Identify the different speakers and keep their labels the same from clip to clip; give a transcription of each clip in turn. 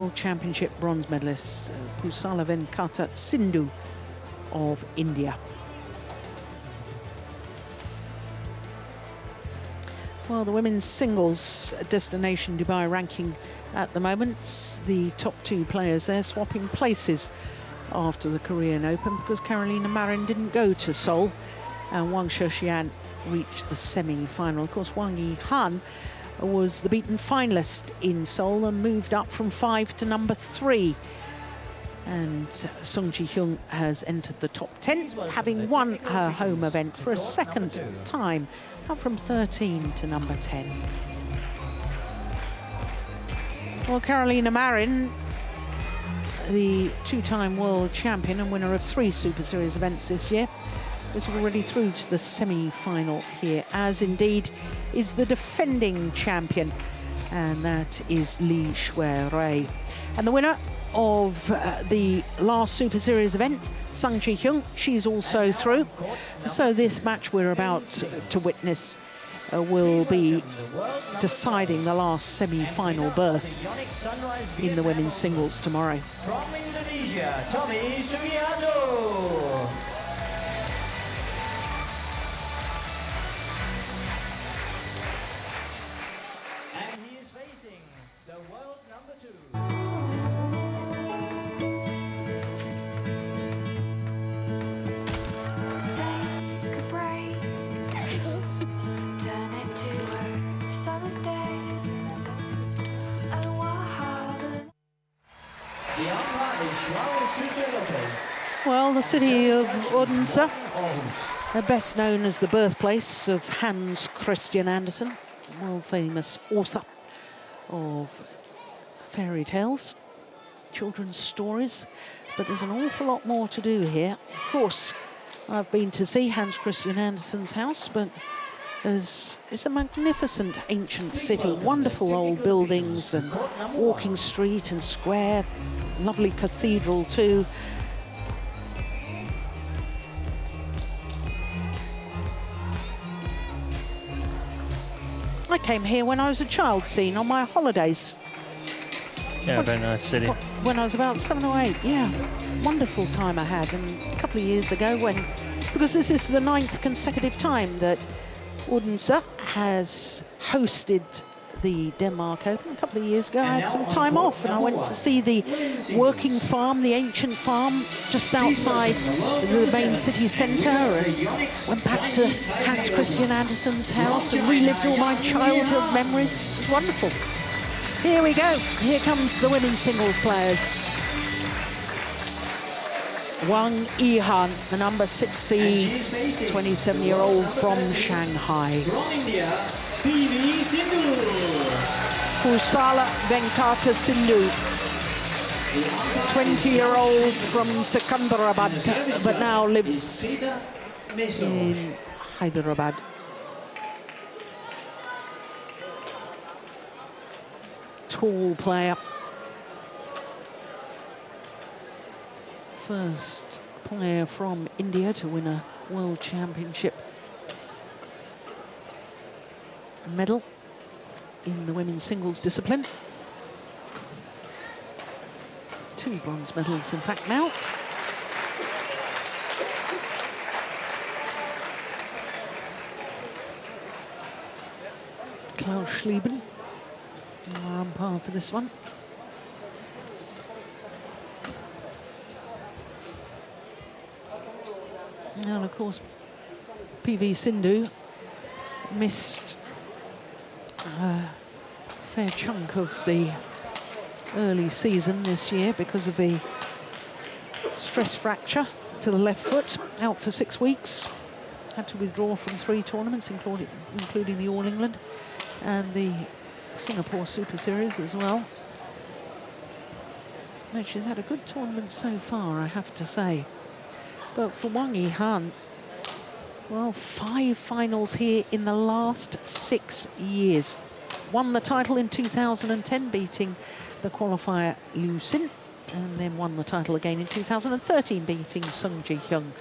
Speaker 1: World Championship bronze medalist Pusala Venkata Sindhu of India. Well, the women's singles destination Dubai ranking at the moment, the top two players there swapping places after the Korean Open because Carolina Marin didn't go to Seoul and Wang Yihan reached the semi-final. Of course, Wang Yihan was the beaten finalist in Seoul and moved up from 5 to number 3. And Sung Ji-hyun has entered the top 10, having won her home event for a second time, up from 13 to number 10. Well, Carolina Marin, the two-time world champion and winner of 3 Super Series events this year, is already through to the semi-final here, as indeed is the defending champion, and that is Lee Shui-rui. And the winner of the last Super Series event, Sung Ji-hyun, she's also through. So this match we're about to witness will be deciding the last semi-final berth in the women's singles tomorrow.
Speaker 2: From Indonesia, Tommy Sugiharto. And he is facing the world number 2.
Speaker 3: Take a break, turn it to a summer's day, and walk
Speaker 2: The umpire is João Sousa Lopez.
Speaker 1: Well, the city of Odense, best known as the birthplace of Hans Christian Andersen, world-famous author of fairy tales, children's stories, but there's an awful lot more to do here. Of course, I've been to see Hans Christian Andersen's house, but it's a magnificent ancient city, wonderful old buildings and walking street and square, lovely cathedral too. I came here when I was a child, Steen, on my holidays.
Speaker 4: Yeah, very nice city.
Speaker 1: When I was about 7 or 8, yeah. Wonderful time I had. And a couple of years ago because this is the 9th consecutive time that Odense has hosted the Denmark Open. A couple of years ago, I had some time off and I went to see the working farm, the ancient farm, just outside the main city centre, and went back to Hans Christian Andersen's house and relived all my childhood memories. It was wonderful. Here we go. Here comes the women's singles players. Wang Yihan, the number 6 seed, 27-year-old from Shanghai.
Speaker 2: From India, PV Sindhu.
Speaker 1: Pusala Venkata Sindhu, 20-year-old from Secunderabad, but now lives in Hyderabad. Tall player. First player from India to win a World Championship medal in the women's singles discipline. 2 bronze medals, in fact, now. Klaus Schlieben, our umpire for this one. And of course, PV Sindhu missed a fair chunk of the early season this year because of a stress fracture to the left foot, out for 6 weeks. Had to withdraw from 3 tournaments, including the All England and the Singapore Super Series as well. No, she's had a good tournament so far, I have to say. But for Wang Yihan, well, 5 finals here in the last 6 years. Won the title in 2010, beating the qualifier Liu Xin, and then won the title again in 2013, beating Sung Ji-hyun.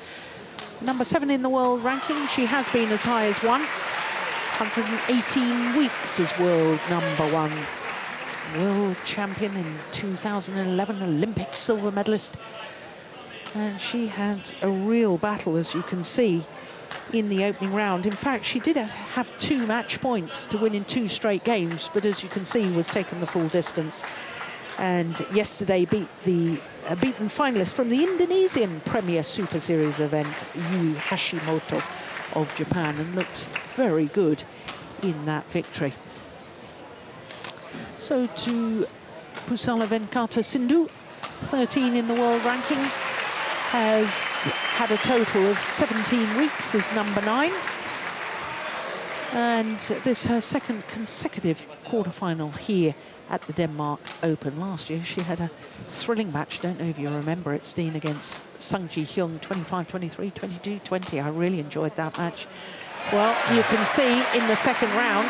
Speaker 1: Number 7 in the world ranking. She has been as high as 118 weeks as world number 1. world champion in 2011, Olympic silver medalist. And she had a real battle, as you can see, in the opening round. In fact, she did have 2 match points to win in 2 straight games, but as you can see, was taking the full distance. And yesterday beat the beaten finalist from the Indonesian Premier Super Series event, Yui Hashimoto of Japan, and looked very good in that victory. So to Pusala Venkata Sindhu, 13 in the world ranking, has had a total of 17 weeks as number 9. And this is her 2nd consecutive quarterfinal here at the Denmark Open. Last year she had a thrilling match, don't know if you remember it, Steen, against Sung Ji Hyung, 25-23, 22-20. I really enjoyed that match. Well, you can see in the 2nd round,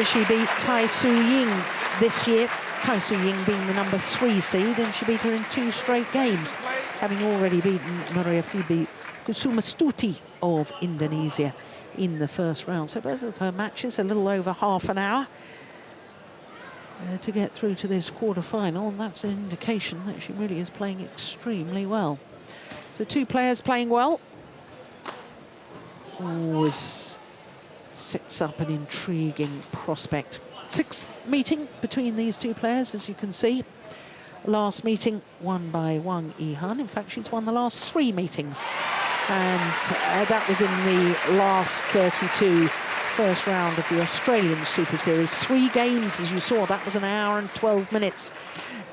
Speaker 1: she beat Tai Su Ying this year. Tai Su Ying being the number 3 seed, and she beat her in 2 straight games, having already beaten Maria Phoebe Kusumastuti of Indonesia in the 1st round. So both of her matches a little over half an hour to get through to this quarter-final, and that's an indication that she really is playing extremely well. So 2 players playing well. Always sets up an intriguing prospect. 6th meeting between these 2 players, as you can see. Last meeting won by Wang Yihan. In fact, she's won the last 3 meetings. And that was in the last 32 1st round of the Australian Super Series. 3 games, as you saw. That was an hour and 12 minutes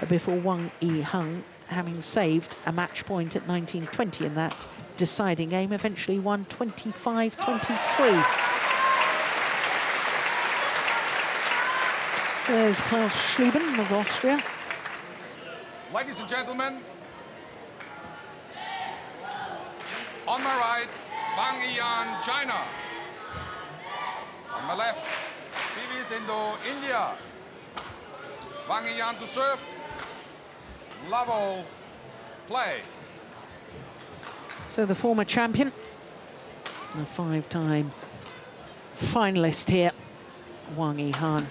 Speaker 1: before Wang Yihan, having saved a match point at 19-20 in that deciding game, eventually won 25-23. There's Klaus Schlieben of Austria.
Speaker 5: Ladies and gentlemen, on my right, Wang Yihan, China. On my left, PV Sindhu, India. Wang Yihan to serve. Level play.
Speaker 1: So the former champion, the 5-time finalist here, Wang Yihan,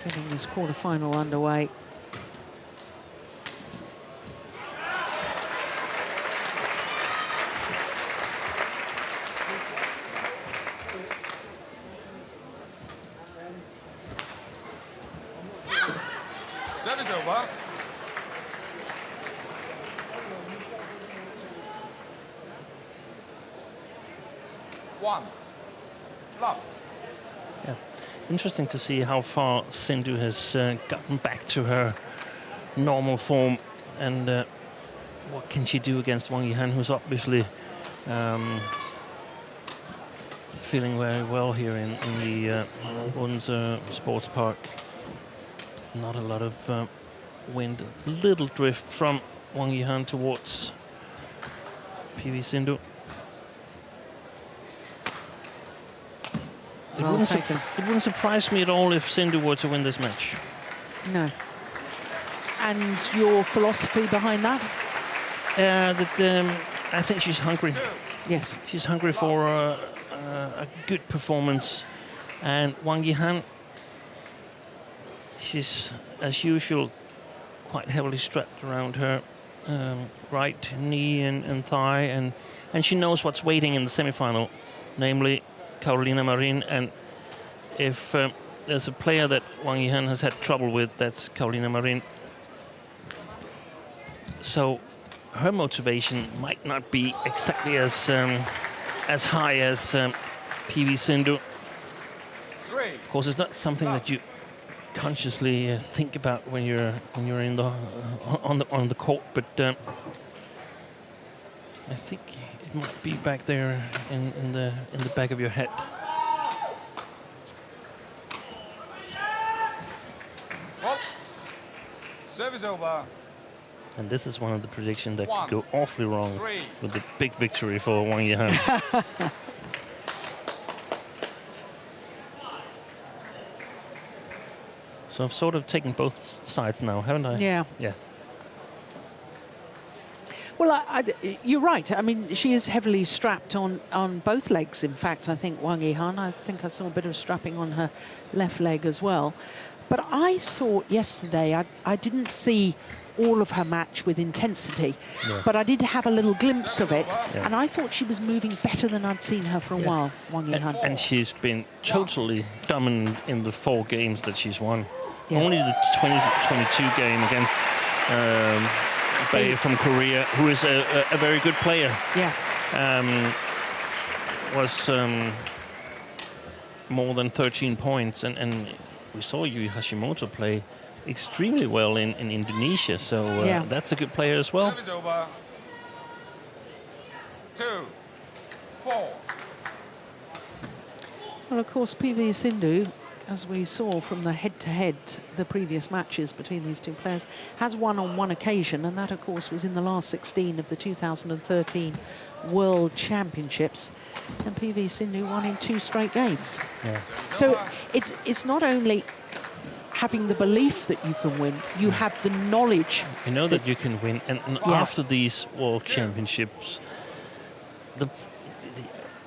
Speaker 1: getting this quarter-final underway.
Speaker 5: Service over. One. Love.
Speaker 4: Yeah, interesting to see how far Sindhu has gotten back to her normal form, and what can she do against Wang Yihan, who's obviously feeling very well here in the Odense Sports Park. Not a lot of wind, little drift from Wang Yihan towards PV Sindhu. It wouldn't surprise me at all if Sindhu were to win this match.
Speaker 1: No. And your philosophy behind that?
Speaker 4: I think she's hungry.
Speaker 1: Yes.
Speaker 4: She's hungry for a good performance. And Wang Yihan, she's, as usual, quite heavily strapped around her right knee and thigh. And she knows what's waiting in the semi-final, namely Carolina Marin, and if there's a player that Wang Yihan has had trouble with, that's Carolina Marin. So her motivation might not be exactly as high as PV Sindhu. Of course, it's not something that you consciously think about when you're in the on the court, but I think it might be back there in the back of your head.
Speaker 5: Well, service over.
Speaker 4: And this is one of the predictions that
Speaker 5: One,
Speaker 4: could go awfully wrong
Speaker 5: 3.
Speaker 4: with the big victory for Wang Yihan. So I've sort of taken both sides now, haven't I?
Speaker 1: Yeah.
Speaker 4: Yeah.
Speaker 1: Well, you're right. I mean, she is heavily strapped on both legs. In fact, I think Wang Yihan, I think I saw a bit of strapping on her left leg as well. But I thought yesterday, I didn't see all of her match with intensity, but I did have a little glimpse of it, and I thought she was moving better than I'd seen her for a while, Wang Yihan.
Speaker 4: And she's been totally dominant in the 4 games that she's won.
Speaker 1: Yeah.
Speaker 4: Only the 2022 game against Bae from Korea, who is a very good player,
Speaker 1: Yeah,
Speaker 4: was more than 13 points. And we saw Yui Hashimoto play extremely well in Indonesia, so that's a good player as well.
Speaker 5: Service over. 2-4.
Speaker 1: well, of course, PV Sindhu, as we saw from the head-to-head, the previous matches between these two players, has won on one occasion, and that, of course, was in the last 16 of the 2013 World Championships. And PV Sindhu won in 2 straight games.
Speaker 4: Yeah.
Speaker 1: So it's not only having the belief that you can win, you have the knowledge.
Speaker 4: You know that you can win, and after these World Championships,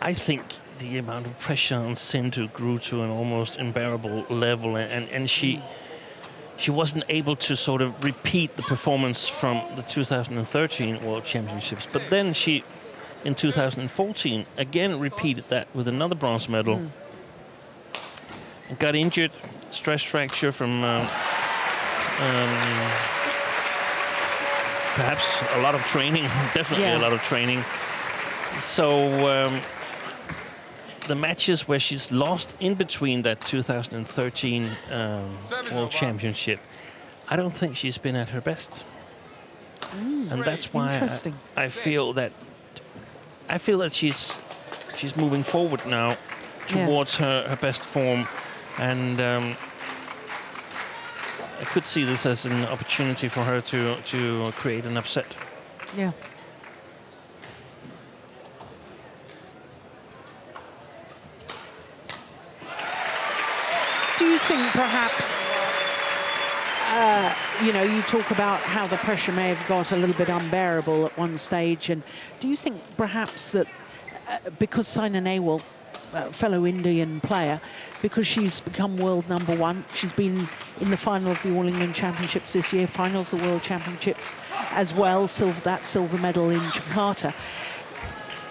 Speaker 4: I think the amount of pressure on Sindhu grew to an almost unbearable level, and she wasn't able to sort of repeat the performance from the 2013 World Championships. But then she, in 2014, again repeated that with another bronze medal. And got injured, stress fracture from perhaps a lot of training, definitely a lot of training. So the matches where she's lost in between that 2013 World Championship, I don't think she's been at her best. And that's why I feel that she's moving forward now towards her best form, and I could see this as an opportunity for her to create an upset.
Speaker 1: Yeah. Do you think perhaps, you know, you talk about how the pressure may have got a little bit unbearable at one stage, and do you think perhaps that because Saina Nehwal, fellow Indian player, because she's become world #1, she's been in the final of the All England Championships this year, final of the World Championships as well, that silver medal in Jakarta.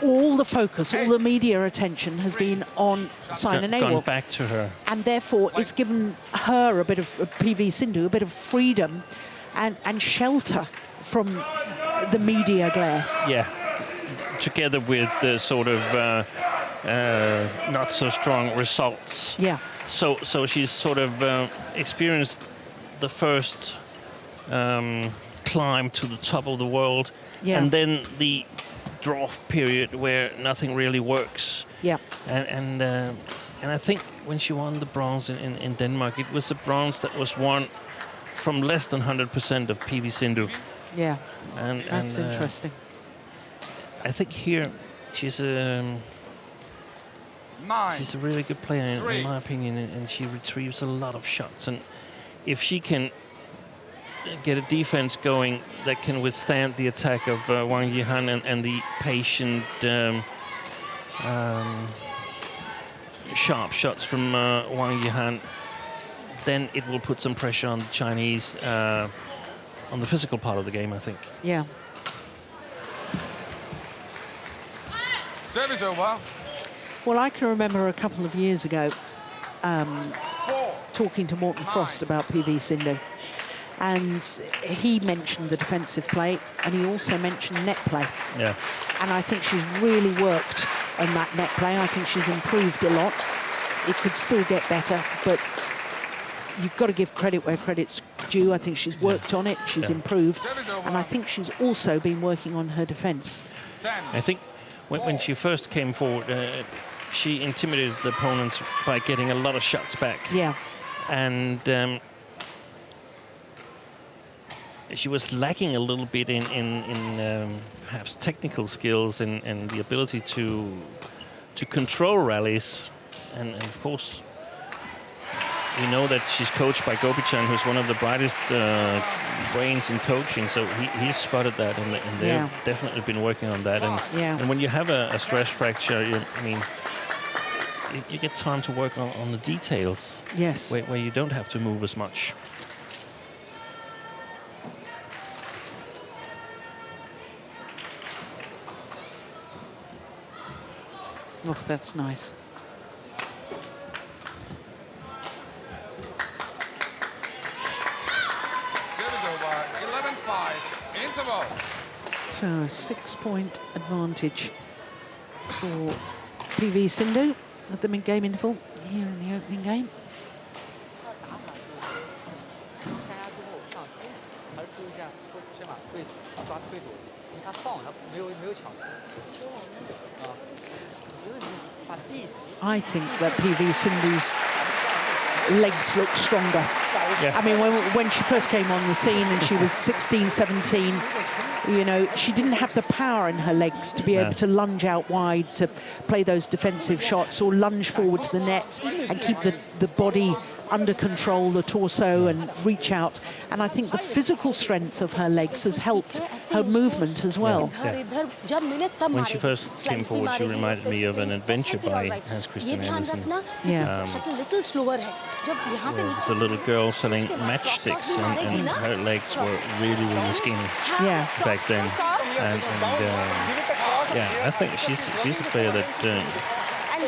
Speaker 1: All the focus, all the media attention has been on Saina Nehwal.
Speaker 4: Gone back to her.
Speaker 1: And therefore, it's given her a bit of, PV Sindhu, a bit of freedom and shelter from the media glare.
Speaker 4: Yeah, together with the sort of not so strong results.
Speaker 1: Yeah.
Speaker 4: So she's sort of experienced the first climb to the top of the world, and then the draw-off period where nothing really works.
Speaker 1: Yeah.
Speaker 4: And I think when she won the bronze in Denmark, it was a bronze that was won from less than 100% of PV Sindhu.
Speaker 1: Yeah. That's interesting.
Speaker 4: I think here she's a really good player in my opinion, and she retrieves a lot of shots. And if she can get a defense going that can withstand the attack of Wang Yihan and the patient, sharp shots from Wang Yihan, then it will put some pressure on the Chinese on the physical part of the game, I think.
Speaker 1: Yeah.
Speaker 5: Service over.
Speaker 1: Well, I can remember a couple of years ago talking to Morten Frost about PV Sindhu. And he mentioned the defensive play, and he also mentioned net play.
Speaker 4: Yeah.
Speaker 1: And I think she's really worked on that net play. I think she's improved a lot. It could still get better, but you've got to give credit where credit's due. I think she's worked on it, she's improved, and I think she's also been working on her defense.
Speaker 4: I think when she first came forward, she intimidated the opponents by getting a lot of shots back.
Speaker 1: Yeah.
Speaker 4: And she was lacking a little bit in perhaps technical skills and the ability to control rallies. And of course, we know that she's coached by Gopichan, who's one of the brightest brains in coaching. So he's spotted that, and they've definitely been working on that. And when you have a stress fracture, you get time to work on the details.
Speaker 1: Yes.
Speaker 4: Where you don't have to move as much.
Speaker 1: Oh, that's nice.
Speaker 5: Service over. 11-5. Interval.
Speaker 1: So a 6-point advantage for PV Sindhu at the mid-game interval here in the opening game. I think that PV Sindhu's legs look stronger.
Speaker 4: Yeah.
Speaker 1: I mean, when she first came on the scene and she was 16, 17, you know, she didn't have the power in her legs to be able to lunge out wide, to play those defensive shots or lunge forward to the net and keep the body under control, the torso, and reach out. And I think the physical strength of her legs has helped her movement as well.
Speaker 4: When she first came forward, she reminded me of an adventure by Hans Christian Andersen.
Speaker 1: Yeah.
Speaker 4: There's a little girl selling matchsticks, and her legs were really, really skinny
Speaker 1: Yeah.
Speaker 4: back then. And yeah, I think she's a player that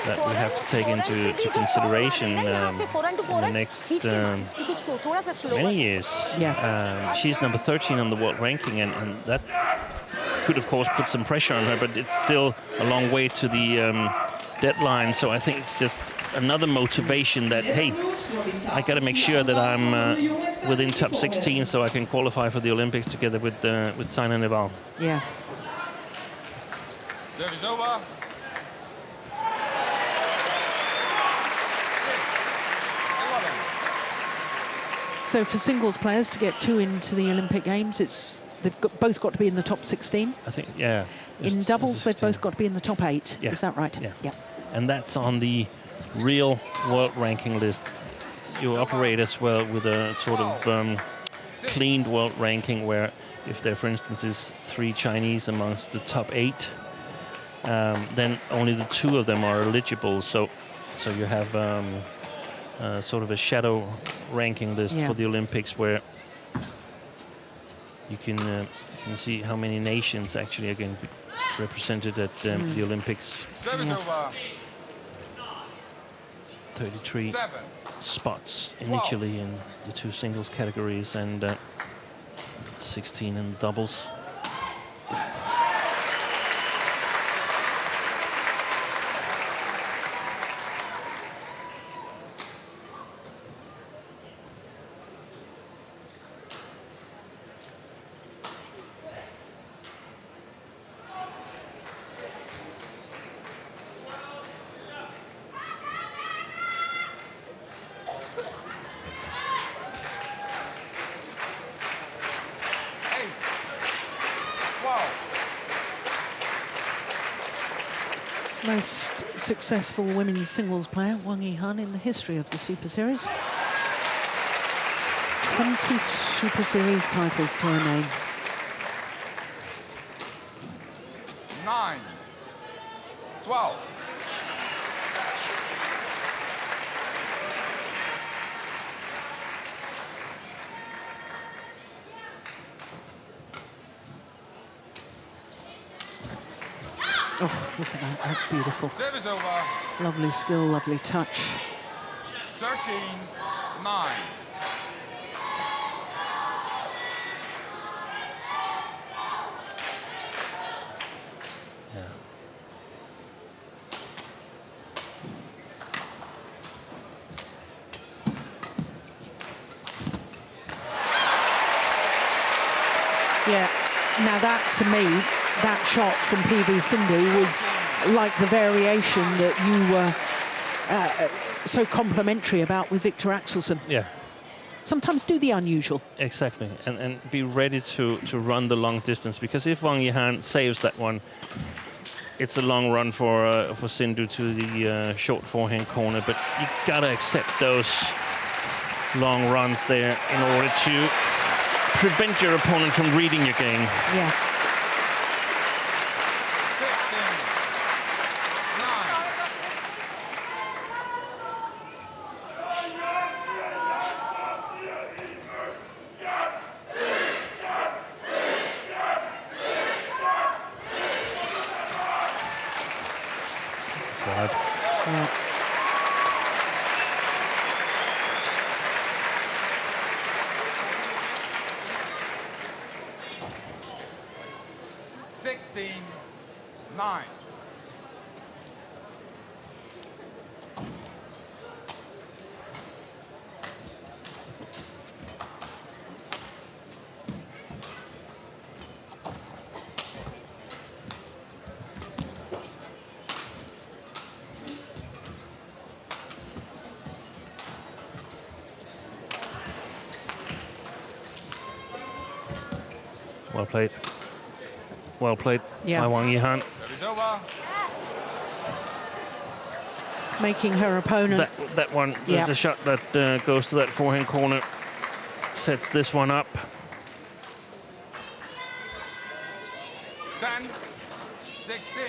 Speaker 4: we have to take into consideration in the next many years.
Speaker 1: Yeah.
Speaker 4: She's number 13 on the world ranking, and that could, of course, put some pressure on her, but it's still a long way to the deadline. So I think it's just another motivation that, hey, I got to make sure that I'm within top 16 so I can qualify for the Olympics together with Saina Nehwal.
Speaker 1: Yeah.
Speaker 5: Service over.
Speaker 1: So for singles players to get 2 into the Olympic Games, they've both got to be in the top 16.
Speaker 4: I think, yeah.
Speaker 1: In doubles, they've both got to be in the top 8.
Speaker 4: Yeah.
Speaker 1: Is that right?
Speaker 4: Yeah. And that's on the real world ranking list. You operate as well with a sort of cleaned world ranking where if there, for instance, is 3 Chinese amongst the top 8, then only the 2 of them are eligible. So you have sort of a shadow ranking list for the Olympics where you can see how many nations actually are going to be represented at the Olympics.
Speaker 5: Service over.
Speaker 4: 33
Speaker 5: 7.
Speaker 4: spots initially in the 2 singles categories and 16 in doubles.
Speaker 1: Most successful women's singles player, Wang Yihan, in the history of the Super Series. 20 Super Series titles to her name.
Speaker 5: 9. 12.
Speaker 1: Oh, look at that. That's beautiful.
Speaker 5: Service over.
Speaker 1: Lovely skill, lovely touch.
Speaker 5: 13-9.
Speaker 1: Yeah. Now that, to me, that shot from PV Sindhu was like the variation that you were so complimentary about with Victor Axelsen.
Speaker 4: Yeah.
Speaker 1: Sometimes do the unusual.
Speaker 4: Exactly, and be ready to run the long distance, because if Wang Yihan saves that one, it's a long run for Sindhu to the short forehand corner, but you gotta accept those long runs there in order to prevent your opponent from reading your game.
Speaker 1: Yeah.
Speaker 5: 15-9.
Speaker 1: Yeah.
Speaker 5: Nine.
Speaker 4: Well played. Well played
Speaker 1: Yeah.
Speaker 4: by Wang Yihan.
Speaker 5: Service over.
Speaker 1: Making her opponent.
Speaker 4: That one,
Speaker 1: Yeah.
Speaker 4: the shot that goes to that forehand corner, sets this one up.
Speaker 5: 10, 16.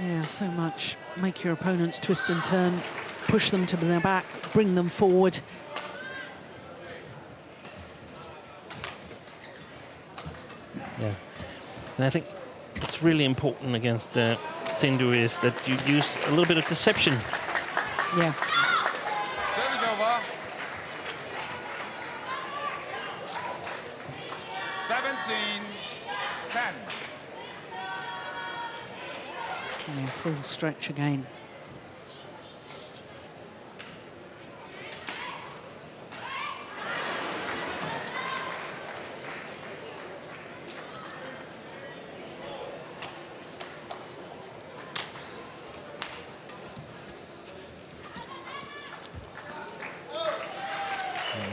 Speaker 1: Yeah, so much. Make your opponents twist and turn, push them to their back, bring them forward.
Speaker 4: Yeah, and I think it's really important against Sindhu is that you use a little bit of deception.
Speaker 1: Yeah.
Speaker 5: Service over. 17, 10.
Speaker 1: Yeah, full stretch again.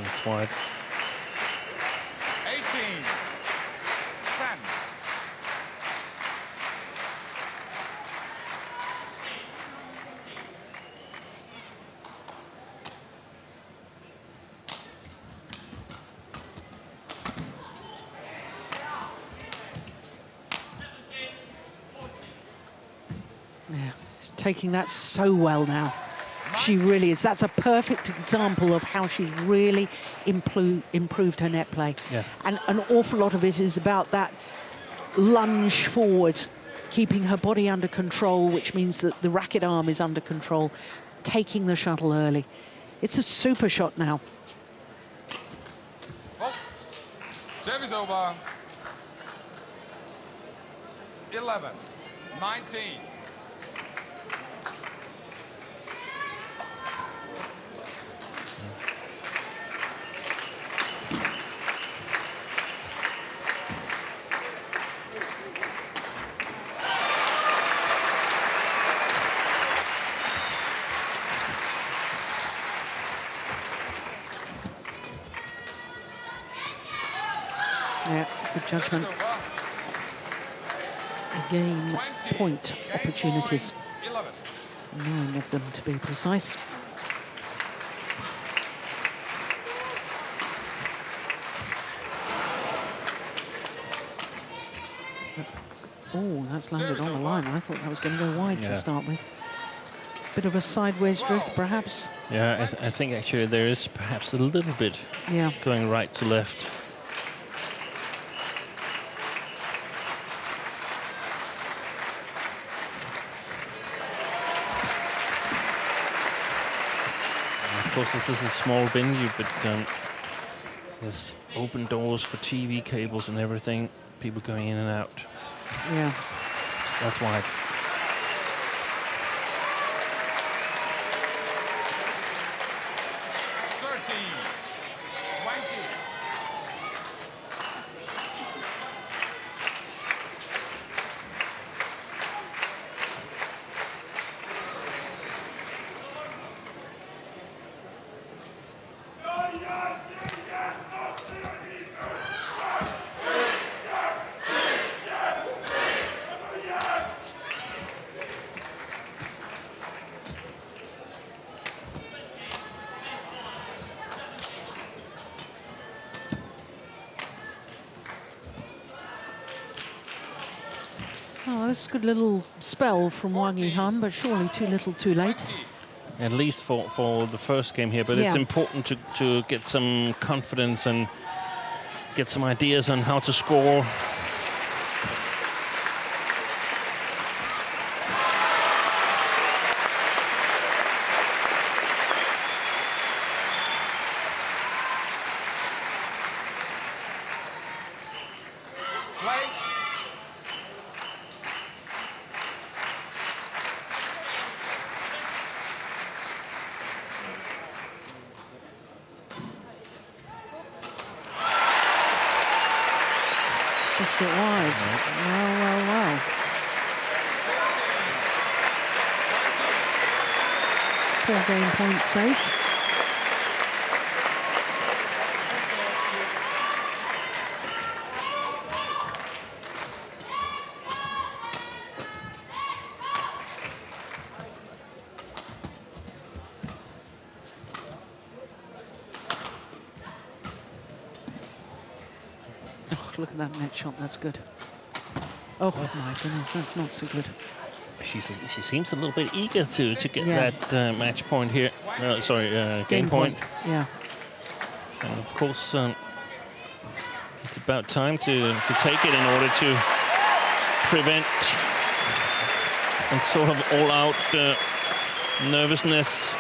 Speaker 4: It's wide.
Speaker 5: 18, 10.
Speaker 1: Yeah, she's taking that so well now. She really is. That's a perfect example of how she's really improved her net play.
Speaker 4: Yeah.
Speaker 1: And an awful lot of it is about that lunge forward, keeping her body under control, which means that the racket arm is under control, taking the shuttle early. It's a super shot now.
Speaker 5: Fault. Service over. 11, 19.
Speaker 1: Yeah, good judgment. Again, point opportunities.
Speaker 5: 11.
Speaker 1: 9 of them to be precise. That's landed on the line. I thought that was going to go wide to start with. Bit of a sideways drift, perhaps.
Speaker 4: Yeah, I think actually there is perhaps a little bit going right to left. Of course, this is a small venue, but there's open doors for TV cables and everything. People going in and out.
Speaker 1: Yeah.
Speaker 4: That's why.
Speaker 5: 13, 20.
Speaker 1: Oh, that's a good little spell from Wang Yihan, but surely too little, too late.
Speaker 4: At least for the first game here, but it's important to get some confidence and get some ideas on how to score.
Speaker 1: Pushed it wide. Well. 4 game points saved. Look at that net shot, that's good. Oh my goodness, that's not so good.
Speaker 4: She seems a little bit eager to get
Speaker 1: Yeah.
Speaker 4: that match point here. Game point.
Speaker 1: Yeah.
Speaker 4: And of course, it's about time to take it in order to prevent and sort of all out nervousness.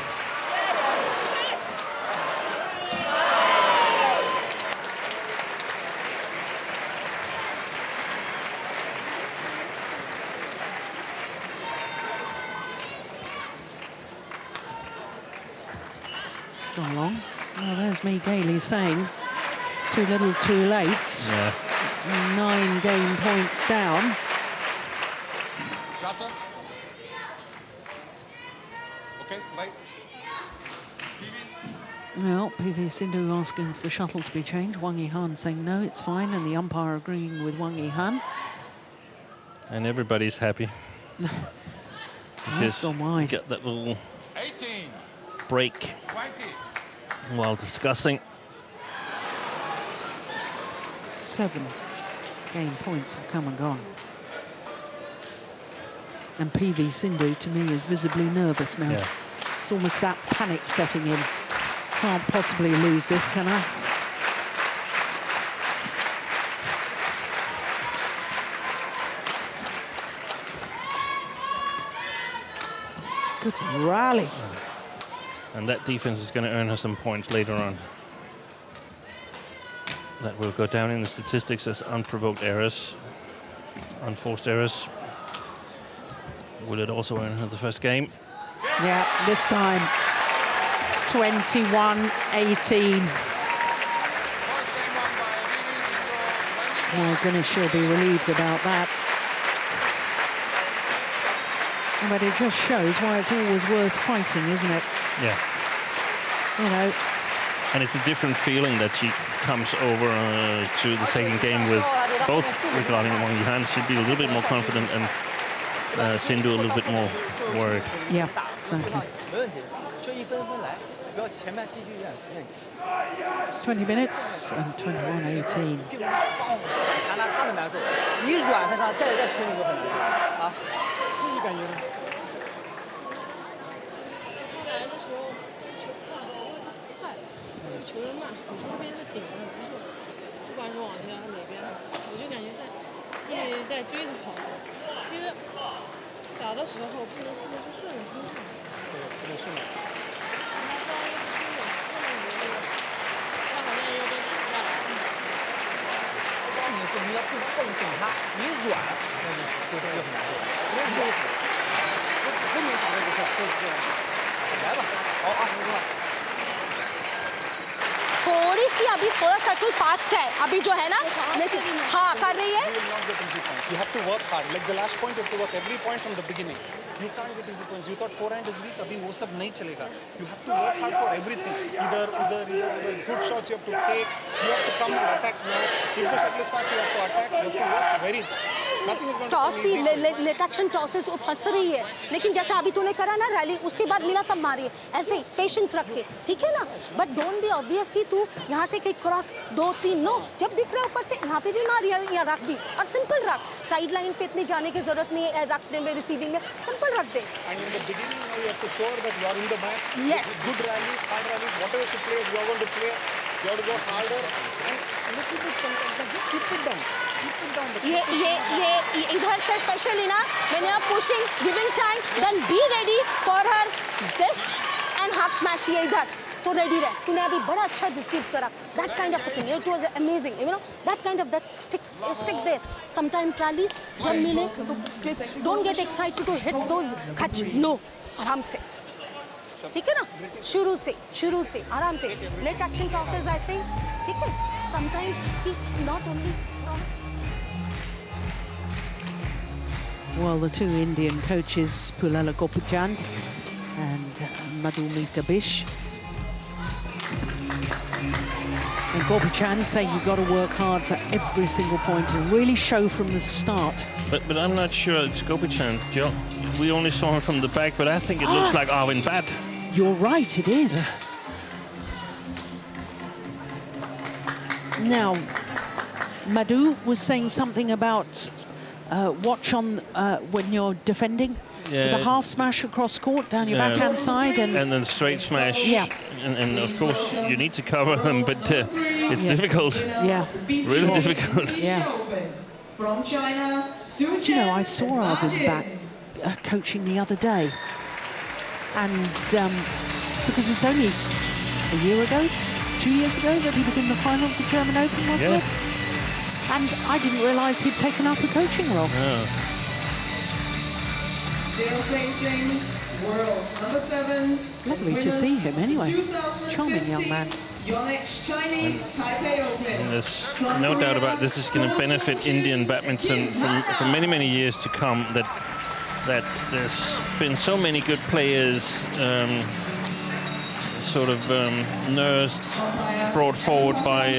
Speaker 1: Gone long. Oh, there's me gaily saying too little, too late.
Speaker 4: Yeah.
Speaker 1: 9 game points down.
Speaker 5: Shuttle. Okay, bye. PV.
Speaker 1: Well, PV Sindhu asking for the shuttle to be changed. Wang Yihan saying no, it's fine, and the umpire agreeing with Wang Yihan.
Speaker 4: And everybody's happy.
Speaker 1: That's gone wide.
Speaker 4: Get that little
Speaker 5: 18.
Speaker 4: break
Speaker 5: 20.
Speaker 4: while discussing.
Speaker 1: 7 game points have come and gone. And PV Sindhu, to me, is visibly nervous now.
Speaker 4: Yeah.
Speaker 1: It's almost that panic setting in. Can't possibly lose this, can I? Good rally.
Speaker 4: And that defense is going to earn her some points later on. That will go down in the statistics as unprovoked errors, unforced errors. Will it also earn her the first game?
Speaker 1: Yeah, this time 21-18. My goodness, she'll be relieved about that. But it just shows why it's always worth fighting, isn't it?
Speaker 4: Yeah.
Speaker 1: You know.
Speaker 4: And it's a different feeling that she comes over to the second game with, both regarding Wang Yihan. She'd be a little bit more confident, and Sindhu a little bit more worried.
Speaker 1: Yeah, exactly. 20 minutes and 21-18.
Speaker 6: 球人慢，你说这边是顶的不错，不管是往前还是哪边，我就感觉一直在追着跑。其实打的时候不能顺着出去，不能顺着。他稍微出了，后面有这个，他好像有点打架。关键是你要不顶他，你软，那就很难受。后面打的不错，来吧，好啊，不错。
Speaker 7: थोड़ी सी अभी थोड़ा shuttle fast है अभी जो है ना लेकिन हाँ कर रही है
Speaker 8: You have to work hard. Like the last point, you have to work every point from the beginning. You can't get easy points. You thought forehand is weak. अभी वो सब नहीं चलेगा. You have to work hard for everything. Either good shots you have to take. You have to come and attack now. If the shuttle is fast, you have to attack. You have to work very. Nothing is going to
Speaker 7: toss
Speaker 8: come
Speaker 7: भी
Speaker 8: easy.
Speaker 7: लेटक्शन tosses फंस रही है लेकिन जैसे अभी तूने करा ना रैली उसके बाद मिला तब मारी ऐसे ही पेशेंस रखे ठीक है ना बट डोंट बी ऑब्वियस कि तू यहाँ से कहीं क्रॉस 2-3 नो जब दिख रहा है ऊपर से यहाँ पे भी मार या रख भी और सिंपल रख साइड लाइन पे इतनी जाने की जरूरत नहीं है रखने में रिसीविंग में सिंपल रख दे
Speaker 8: And in the beginning, now you have to show that you are in the match.
Speaker 7: Yes.
Speaker 8: Good rallies, hard rallies, whatever she plays, you are going to play. You have to work harder and a little bit sometimes. But just keep it down. Keep it down.
Speaker 7: ये इधर से specially ना when you are pushing, giving time, then be ready for her this and half smash ये इधर तो ready रहे. तूने अभी बड़ा अच्छा रिसीव करा. That kind of thing. It was amazing. You know that kind of that stick there. Sometimes rallies जब मिले तो please don't get excited to hit those catch. No, आराम से. ठीक है ना? शुरू से आराम से. Let action process ऐसे ही. ठीक है? Sometimes he not only.
Speaker 1: Well, the two Indian coaches, Pullela Gopichan and Madhumita Bish. And Gopichan say you've got to work hard for every single point and really show from the start.
Speaker 4: But I'm not sure it's Gopichan. We only saw him from the back, but I think it looks like Arvind Bhatt.
Speaker 1: You're right, it is. Now, Madhu was saying something about watch on when you're defending.
Speaker 4: Yeah.
Speaker 1: For the half smash across court down your backhand side
Speaker 4: and then straight smash.
Speaker 1: Yeah.
Speaker 4: And of course you need to cover them, but it's difficult.
Speaker 1: Yeah.
Speaker 4: Really difficult.
Speaker 1: Yeah.
Speaker 9: From China, Su
Speaker 1: Do you know, I saw Arvind back coaching the other day, and because it's only a year ago, 2 years ago that he was in the final of the German Open, wasn't it? And I didn't realise he'd taken up a coaching role.
Speaker 9: Still facing world number 7.
Speaker 1: Lovely to see him anyway. Charming young man.
Speaker 9: Yonex Chinese Taipei Open.
Speaker 4: And there's no doubt about this is going to benefit Indian badminton for many, many years to come. That there's been so many good players sort of nursed, brought forward by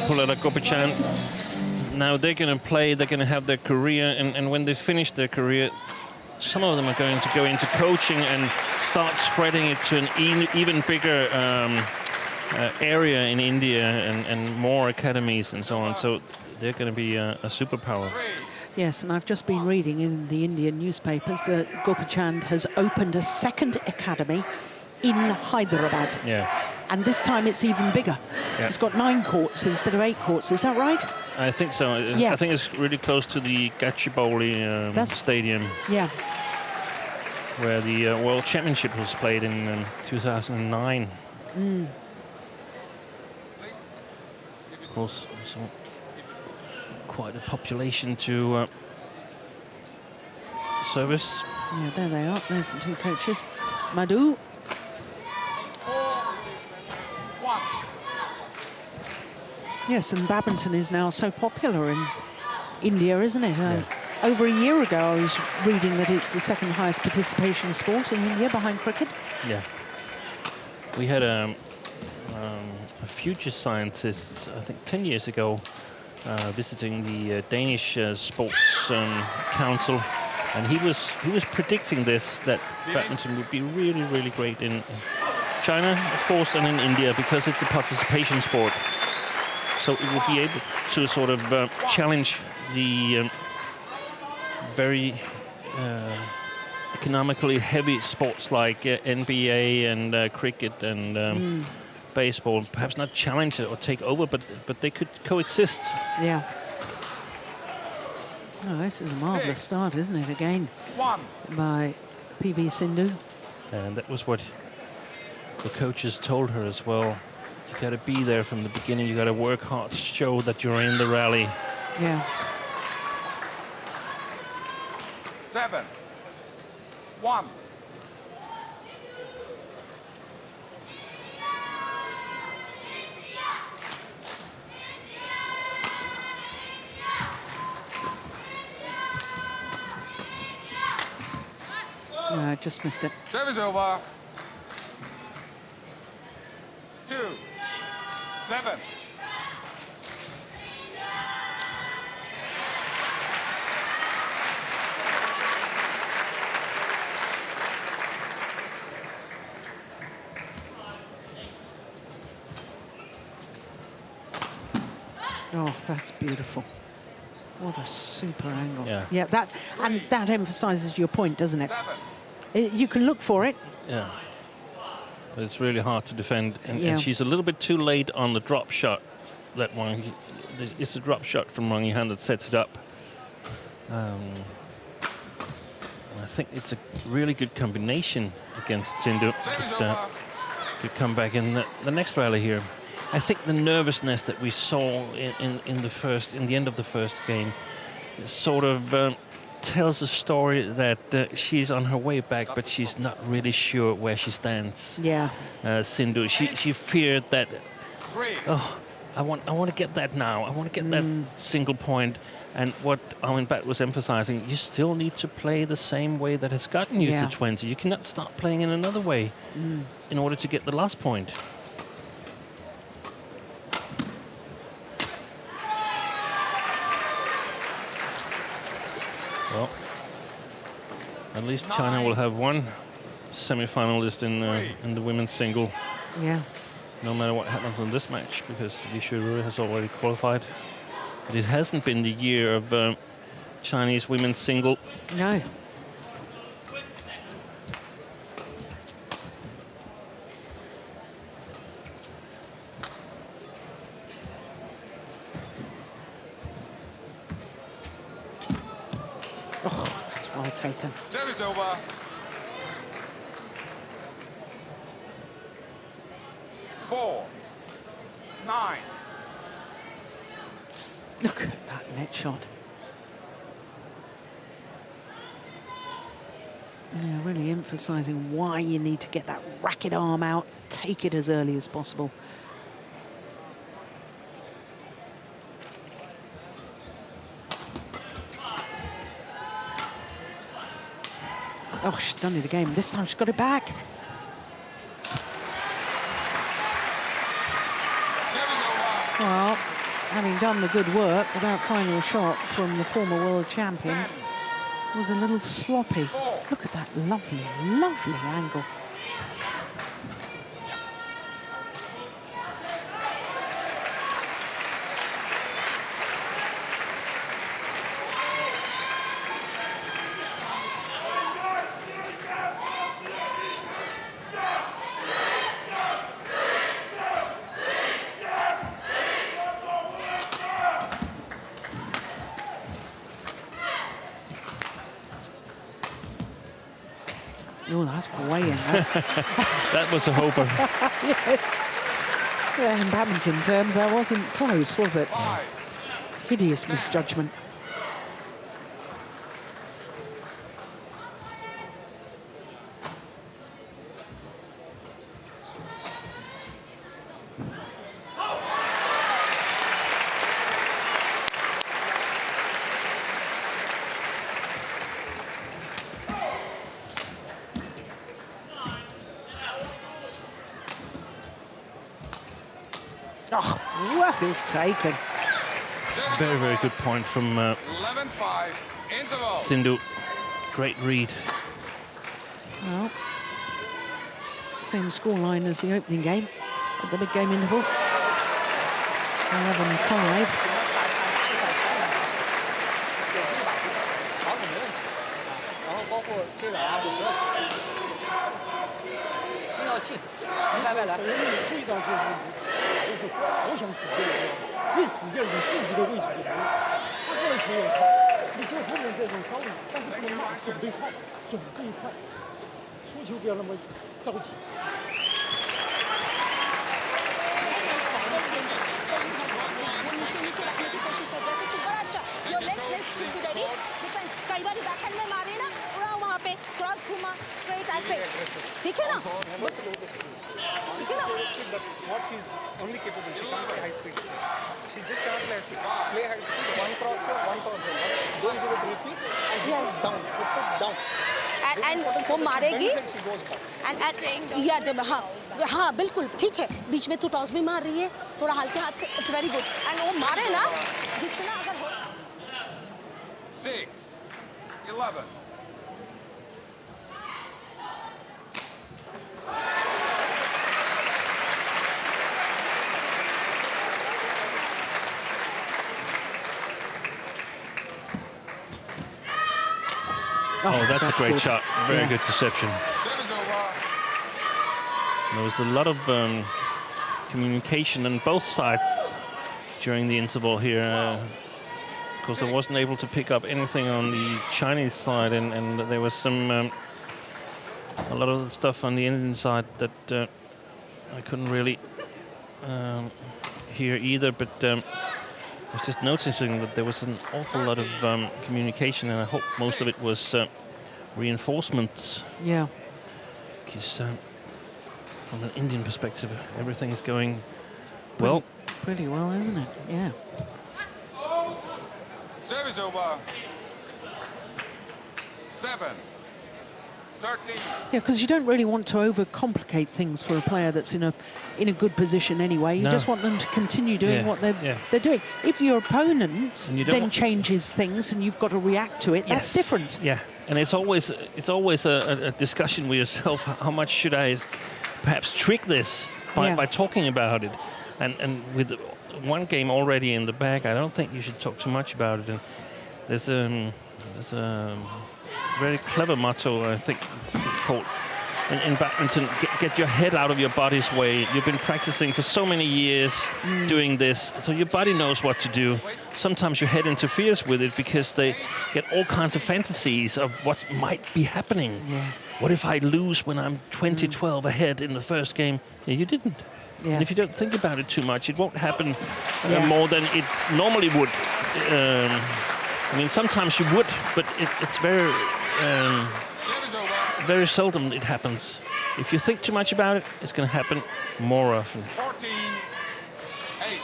Speaker 4: Pullela Gopichan. Now they're going to play, they're going to have their career, and when they finish their career, some of them are going to go into coaching and start spreading it to an even bigger area in India and more academies and so on. So they're going to be a superpower.
Speaker 1: Yes, and I've just been reading in the Indian newspapers that Gopichan has opened a second academy in Hyderabad.
Speaker 4: Yeah.
Speaker 1: And this time it's even bigger.
Speaker 4: Yeah.
Speaker 1: It's got 9 courts instead of 8 courts. Is that right?
Speaker 4: I think so.
Speaker 1: Yeah.
Speaker 4: I think it's really close to the Gachibowli stadium.
Speaker 1: Yeah.
Speaker 4: Where the World Championship was played in 2009. Of course, so quite a population to service.
Speaker 1: Yeah, there they are. There's the 2 coaches. Madhu. Yes, and badminton is now so popular in India, isn't it? Over a year ago, I was reading that it's the 2nd highest participation sport in India behind cricket.
Speaker 4: Yeah. We had a future scientist, I think 10 years ago, visiting the Danish Sports Council, and he was predicting this, that badminton would be really, really great in China, of course, and in India, because it's a participation sport. So it will be able to sort of challenge the very economically heavy sports like NBA and cricket and baseball. Perhaps not challenge it or take over, but they could coexist.
Speaker 1: Yeah. Oh, this is a marvellous start, isn't it? Again, by PV Sindhu.
Speaker 4: And that was what the coaches told her as well. You got to be there from the beginning. You got to work hard to show that you're in the rally.
Speaker 1: Yeah.
Speaker 5: 7, 1.
Speaker 1: I just missed it.
Speaker 5: Service over. 2, 7.
Speaker 1: Oh, that's beautiful. What a super angle.
Speaker 4: Yeah.
Speaker 1: Yeah, that emphasizes your point, doesn't it? You can look for it.
Speaker 4: Yeah. But it's really hard to defend. And,
Speaker 1: Yeah.
Speaker 4: and she's a little bit too late on the drop shot. It's a drop shot from Wang Yihan that sets it up. And I think it's a really good combination against Sindhu. Could come back in the next rally here. I think the nervousness that we saw in the end of the first game sort of tells a story that she's on her way back, but she's not really sure where she stands.
Speaker 1: Yeah.
Speaker 4: Sindhu, she feared that. Oh, I want to get that now. I want to get that single point. And what Armin Bat was emphasizing, you still need to play the same way that has gotten you to 20. You cannot start playing in another way in order to get the last point. Well, at least China will have one semi-finalist in the women's single.
Speaker 1: Yeah.
Speaker 4: No matter what happens in this match, because Li Shuirui has already qualified. But it hasn't been the year of Chinese women's single.
Speaker 1: No. Oh, that's well taken.
Speaker 5: Service over. Four. 9.
Speaker 1: Look at that net shot. Yeah, really emphasizing why you need to get that racket arm out, take it as early as possible. Oh, she's done it again. This time she's got it back. Well, having done the good work, that final shot from the former world champion was a little sloppy. Look at that lovely, lovely angle. Oh, that's way in. That's
Speaker 4: That was a hoper.
Speaker 1: yes. Yeah, in badminton terms, that wasn't close, was it? Hideous misjudgment. Oh, well taken.
Speaker 4: Very, very good point from
Speaker 5: 11-5. Interval.
Speaker 4: Sindhu. Great read.
Speaker 1: Well, same scoreline as the opening game at the big game interval. 11-5.
Speaker 7: Your legs should be ready. कई बार backhand में मारे ना पूरा वहाँ पे cross घुमा straight ऐसे ठीक है ना ठीक है ना
Speaker 8: That's what she's only capable. She can't play high speed. She just cannot play high speed. Play high speed. One cross here, one cross there. Don't give it repeat. And
Speaker 7: Yes.
Speaker 8: put down. Put down.
Speaker 7: and वो मारेगी
Speaker 8: She goes back.
Speaker 7: and yeah हाँ हाँ बिल्कुल ठीक है बीच में तू toss भी मार रही है थोड़ा हल्के हाथ से इट्स वेरी गुड एंड वो मारे ना जितना अगर हो
Speaker 5: 6-11.
Speaker 4: Oh, that's a great
Speaker 1: good.
Speaker 4: shot. Very
Speaker 1: Yeah.
Speaker 4: good deception.
Speaker 5: Service over.
Speaker 4: There was a lot of communication on both sides during the interval here. Because I wasn't able to pick up anything on the Chinese side, and there was some a lot of the stuff on the Indian side that I couldn't really hear either. But I was just noticing that there was an awful lot of communication, and I hope most of it was reinforcements.
Speaker 1: Yeah.
Speaker 4: Because from an Indian perspective, everything's going well.
Speaker 1: Pretty well, isn't it? Yeah.
Speaker 5: Service over. 7-13.
Speaker 1: Yeah, because you don't really want to overcomplicate things for a player that's in a good position anyway. You
Speaker 4: No.
Speaker 1: just want them to continue doing
Speaker 4: Yeah,
Speaker 1: what
Speaker 4: yeah.
Speaker 1: they're doing. If your opponent
Speaker 4: And you don't
Speaker 1: then
Speaker 4: want-
Speaker 1: changes things and you've got to react to it, that's
Speaker 4: Yes.
Speaker 1: different.
Speaker 4: Yeah, and it's always a discussion with yourself. How much should I perhaps trick this by talking about it? And with one game already in the bag, I don't think you should talk too much about it. And there's a very clever motto, I think it's called, in badminton, get your head out of your body's way. You've been practicing for so many years doing this, so your body knows what to do. Sometimes your head interferes with it because they get all kinds of fantasies of what might be happening.
Speaker 1: Yeah.
Speaker 4: What if I lose when I'm 20-12 ahead in the first game? Yeah, you didn't.
Speaker 1: Yeah.
Speaker 4: And if you don't think about it too much, it won't happen
Speaker 1: Yeah.
Speaker 4: more than it normally would. I mean, sometimes you would, but it's very,
Speaker 5: Service over.
Speaker 4: very seldom it happens. If you think too much about it, it's going to happen more often.
Speaker 5: 14-8.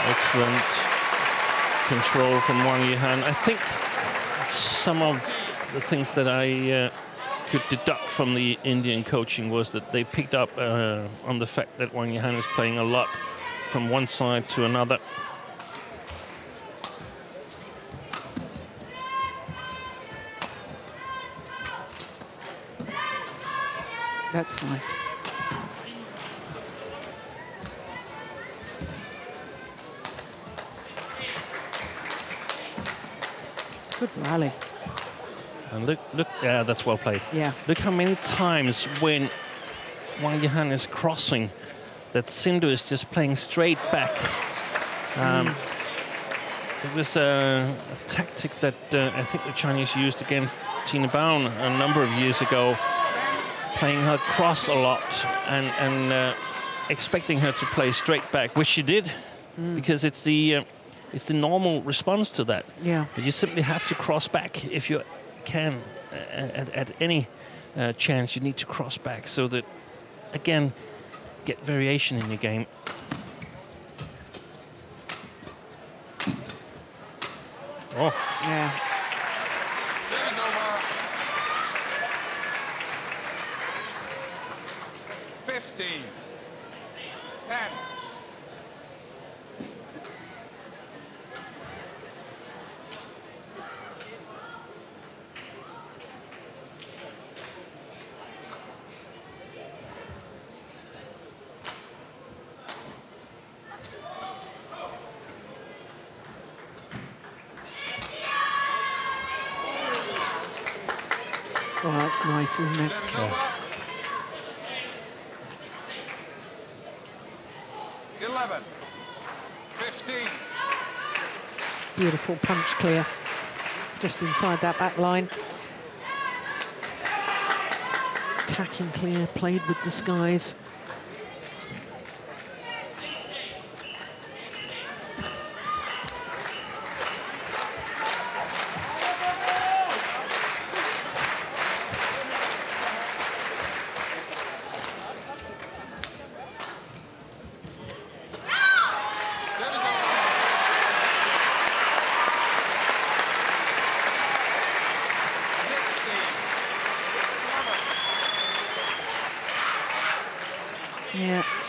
Speaker 4: Excellent control from Wang Yihan. I think some of the things that I could deduct from the Indian coaching was that they picked up on the fact that Wang Yihan is playing a lot from one side to another.
Speaker 1: That's nice. Good rally.
Speaker 4: And look, yeah, that's well played.
Speaker 1: Yeah.
Speaker 4: Look how many times when Wang Yihan is crossing that Sindhu is just playing straight back. It was a tactic that I think the Chinese used against Tina Baun a number of years ago, playing her cross a lot and expecting her to play straight back, which she did, because it's the normal response to that.
Speaker 1: Yeah.
Speaker 4: But you simply have to cross back if you can. At any chance, you need to cross back so that, again, get variation in your game. Oh,
Speaker 1: Yeah.
Speaker 5: Service over. 15-10.
Speaker 1: Oh, that's nice, isn't it?
Speaker 5: Service over. 11-15.
Speaker 1: Beautiful punch clear. Just inside that back line. Attacking clear, played with disguise.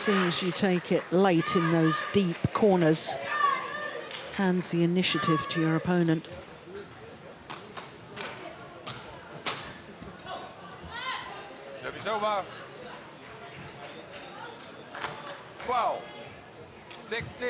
Speaker 1: soon as you take it late in those deep corners, hands the initiative to your opponent.
Speaker 5: Service over. 12, 16.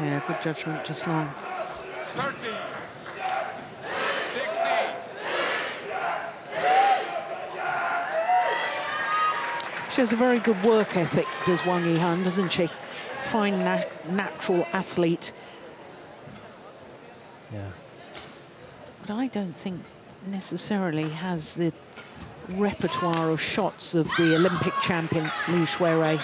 Speaker 1: Yeah, good judgment, just long.
Speaker 5: 13, 16.
Speaker 1: She has a very good work ethic, does Wang Yihan, doesn't she? Fine, natural athlete.
Speaker 4: Yeah.
Speaker 1: But I don't think necessarily has the repertoire of shots of the Olympic champion, Li Shuirui.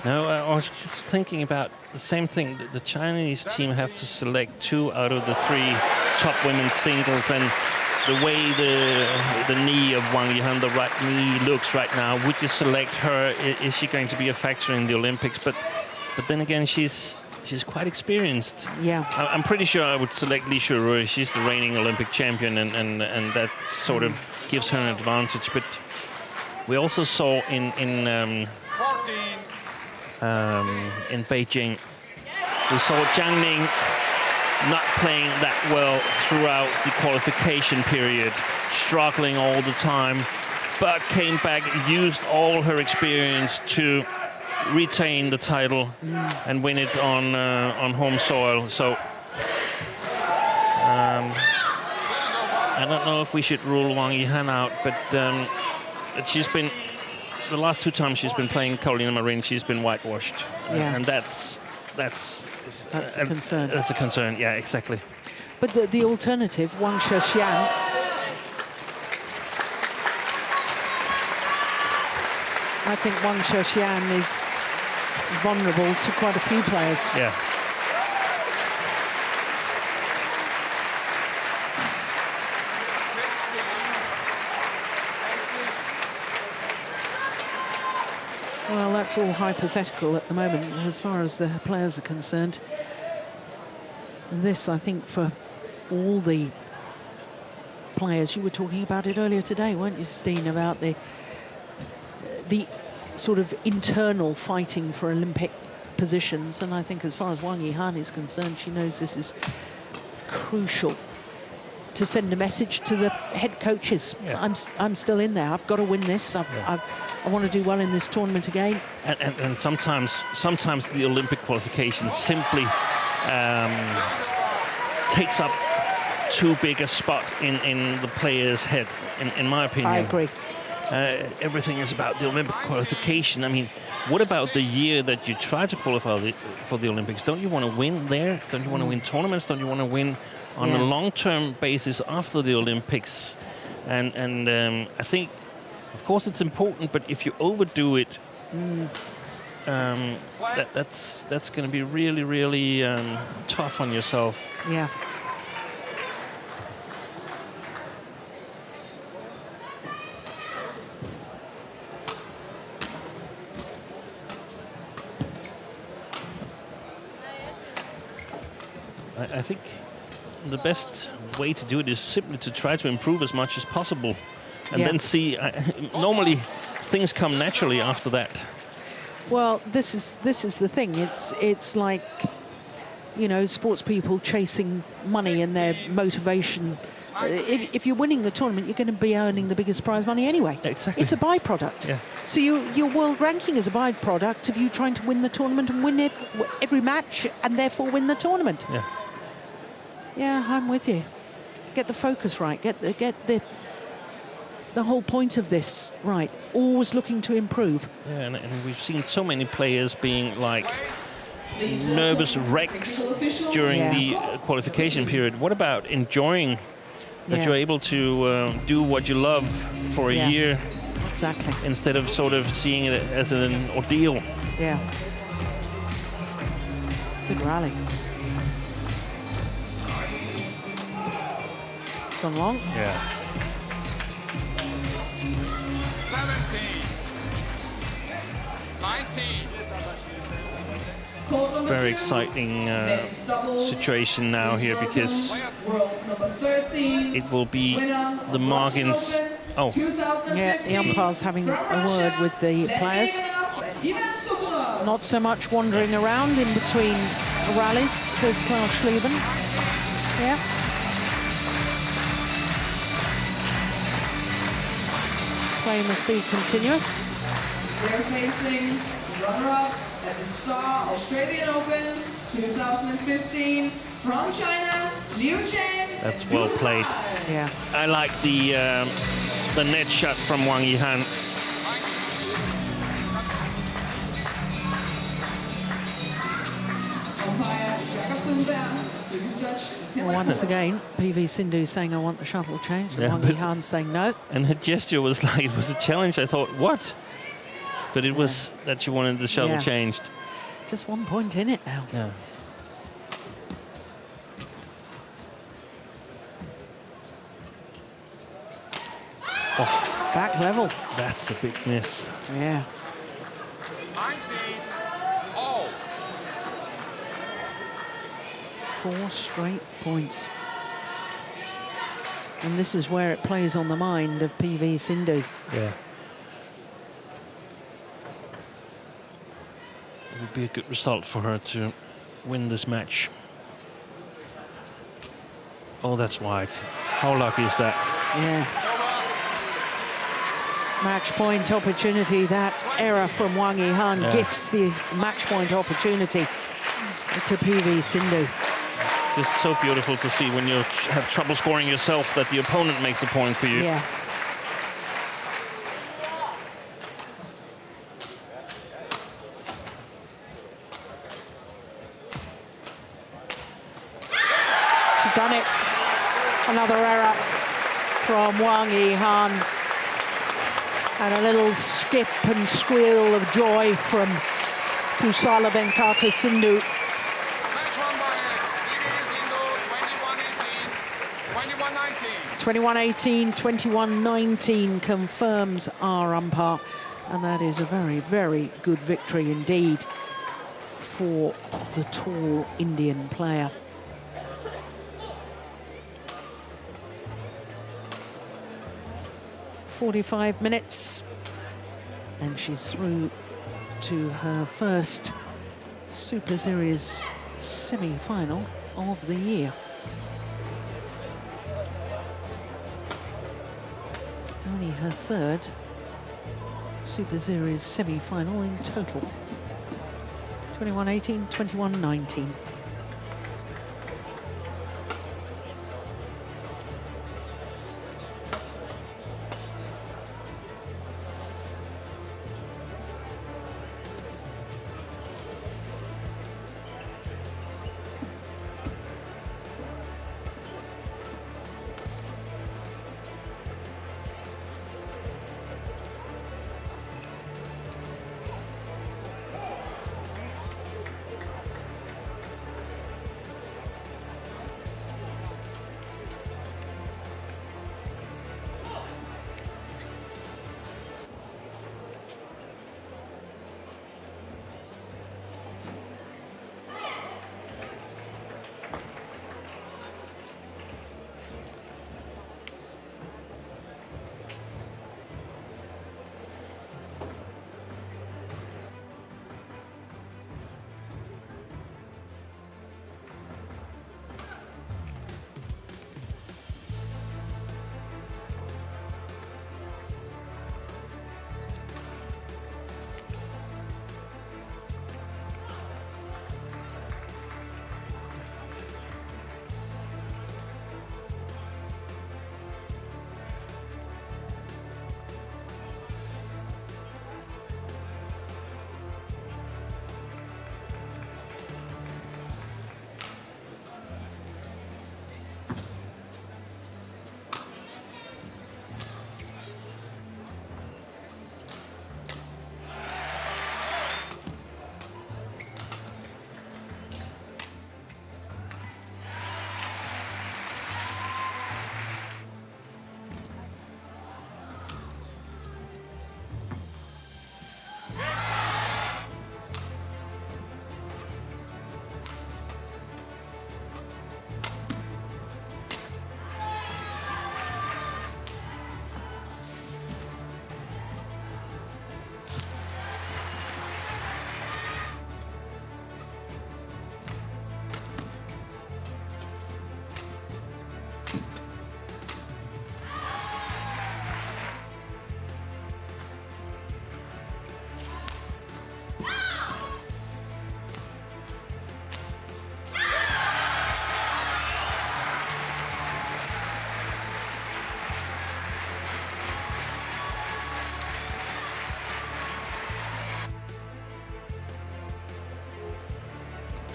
Speaker 4: No, I was just thinking about the same thing. The Chinese team have to select 2 out of the 3 top women's singles, and the way the knee of Wang Yihan, the right knee, looks right now, would you select her? Is she going to be a factor in the Olympics? But then again, she's quite experienced.
Speaker 1: Yeah.
Speaker 4: I'm pretty sure I would select Li Shuirui. She's the reigning Olympic champion, and that sort of gives her an advantage. But we also saw in
Speaker 5: 14.
Speaker 4: in Beijing, we saw Zhang Ning not playing that well throughout the qualification period, struggling all the time, but came back, used all her experience to retain the title and win it on home soil. So I don't know if we should rule Wang Yihan out, but she's been, the last 2 times she's been playing Carolina Marin, she's been whitewashed.
Speaker 1: Yeah.
Speaker 4: And that's
Speaker 1: a concern.
Speaker 4: That's a concern, yeah, exactly.
Speaker 1: But the alternative, Wang Shixian, I think Wang Shixian is vulnerable to quite a few players.
Speaker 4: Yeah.
Speaker 1: Well, that's all hypothetical at the moment as far as the players are concerned. This, I think, for all the players, you were talking about it earlier today, weren't you, Steen, about the sort of internal fighting for Olympic positions. And I think as far as Wang Yihan is concerned, she knows this is crucial to send a message to the head coaches.
Speaker 4: Yeah.
Speaker 1: I'm still in there. I've got to win this. I want to do well in this tournament again.
Speaker 4: And sometimes the Olympic qualification simply takes up too big a spot in the player's head, in my opinion.
Speaker 1: I agree.
Speaker 4: Everything is about the Olympic qualification. I mean, what about the year that you try to qualify for the Olympics? Don't you want to win there? Don't you want to win tournaments? Don't you want to win on a long-term basis after the Olympics? And I think, of course, it's important, but if you overdo it, that's going to be really, really tough on yourself.
Speaker 1: Yeah.
Speaker 4: I think the best way to do it is simply to try to improve as much as possible, and then see. Normally, things come naturally after that.
Speaker 1: Well, this is the thing. It's like, you know, sports people chasing money and their motivation. If you're winning the tournament, you're going to be earning the biggest prize money anyway.
Speaker 4: Exactly.
Speaker 1: It's a byproduct.
Speaker 4: Yeah.
Speaker 1: So your world ranking is a byproduct of you trying to win the tournament and win it every match and therefore win the tournament.
Speaker 4: Yeah.
Speaker 1: Yeah, I'm with you. Get the focus right. Get the whole point of this right. Always looking to improve.
Speaker 4: Yeah, and we've seen so many players being like nervous wrecks during the qualification period. What about enjoying that you're able to do what you love for a year?
Speaker 1: Exactly.
Speaker 4: Instead of sort of seeing it as an ordeal.
Speaker 1: Yeah. Good rally. Gone long.
Speaker 4: Yeah.
Speaker 5: 17. 19.
Speaker 9: Court number
Speaker 4: Very
Speaker 9: 2,
Speaker 4: exciting
Speaker 9: men's doubles,
Speaker 4: situation now here because
Speaker 9: world number 13,
Speaker 4: it will be
Speaker 9: winner
Speaker 4: the
Speaker 9: of
Speaker 4: margins.
Speaker 9: Russian Open
Speaker 4: Oh,
Speaker 9: 2015.
Speaker 1: Yeah, the umpire's having a word with the players. Not so much wandering around in between rallies, says Klaus Schlieven. Yeah. Play must be continuous.
Speaker 9: They're facing runner-ups at the Star Australian Open 2015 from China, Liu Chen.
Speaker 4: that's well played.
Speaker 1: Yeah.
Speaker 4: I like the net shot from Wang Yihan.
Speaker 9: Umpire Jakob Sundberg, series judge is Hillary.
Speaker 1: Once again, PV Sindhu saying, I want the shuttle changed.
Speaker 4: Yeah,
Speaker 1: Wang
Speaker 4: but-
Speaker 1: Yihan saying no.
Speaker 4: And her gesture was like it was a challenge. I thought, what? But it was that she wanted the shuttle
Speaker 1: Yeah.
Speaker 4: changed.
Speaker 1: Just 1 point in it now.
Speaker 4: Yeah.
Speaker 1: Back level.
Speaker 4: That's a big miss.
Speaker 1: Yeah.
Speaker 5: 19. All.
Speaker 1: 4 straight points. And this is where it plays on the mind of PV Sindhu.
Speaker 4: Yeah. It would be a good result for her to win this match. Oh, that's wide. How lucky is that?
Speaker 1: Yeah. Match point opportunity. That error from Wang Yihan
Speaker 4: Yeah.
Speaker 1: gifts the match point opportunity to PV Sindhu.
Speaker 4: Just so beautiful to see when you have trouble scoring yourself that the opponent makes a point for you.
Speaker 1: Yeah. She's done it. Another error from Wang Yihan. And a little skip and squeal of joy from Kusala Venkata Sindhu.
Speaker 5: Match won by PV Sindhu, 21-18.
Speaker 1: 21-18, 21-19 confirms our umpire. And that is a very, very good victory indeed for the tall Indian player. "45 minutes, and she's through to her first Super Series semi-final of the year. Only her third Super Series semi-final in total. 21-18, 21-19.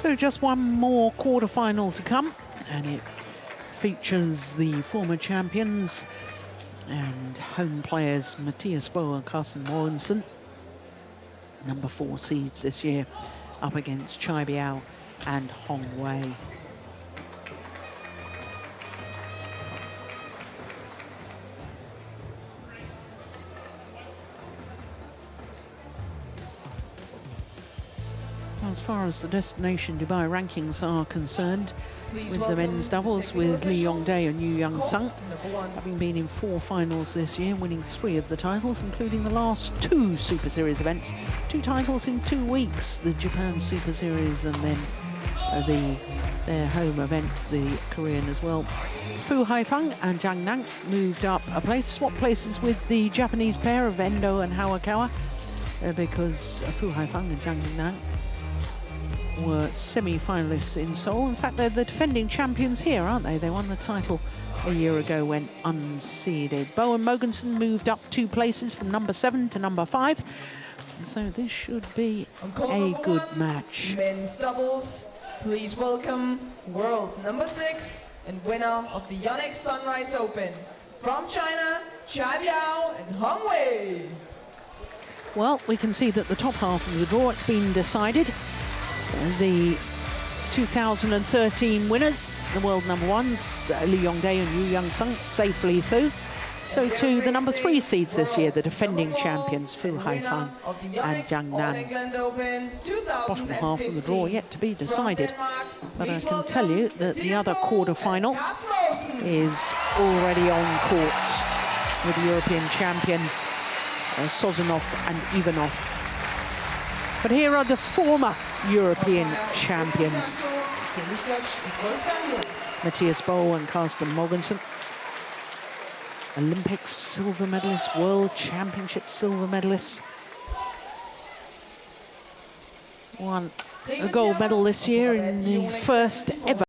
Speaker 1: So just one more quarterfinal to come, and it features the former champions and home players Matthias Bo and Carsten Morgensen, number 4 seeds this year, up against Chai Biao and Hong Wei. As far as the Destination Dubai rankings are concerned, with the men's doubles with Lee Yong-dae and Yu Young-sung, having been in 4 finals this year, winning 3 of the titles, including the last 2 Super Series events. 2 titles in 2 weeks, the Japan Super Series and then their home event, the Korean as well. Fu Haifeng and Zhang Nan moved up a place, swapped places with the Japanese pair of Endo and Hawakawa, because Fu Haifeng and Zhang Nan were semi-finalists in Seoul. In fact, they're the defending champions here, aren't they? They won the title a year ago when unseeded. Bo and Mogensen moved up 2 places from number 7 to number 5. And so this should be a good match.
Speaker 10: Men's doubles, please welcome world number 6 and winner of the Yonex Sunrise Open from China, Chai Biao and Hong Wei.
Speaker 1: Well, we can see that the top half of the draw, it's been decided. The 2013 winners, the world number 1s, Lee Yong-dae and Yu Young-sung, safely through. So too the number 3 seeds this year, the defending champions, Fu Haifeng and Zhang Nan. Bottom half of the draw yet to be decided. But I can tell you that the other quarter-final is already on court with the European champions, Sozonov and Ivanov. But here are the former European champions, Matthias Bo and Carsten Morgensen. Olympics silver medalists, World Championships silver medalists. Won a gold medal this year in the first ever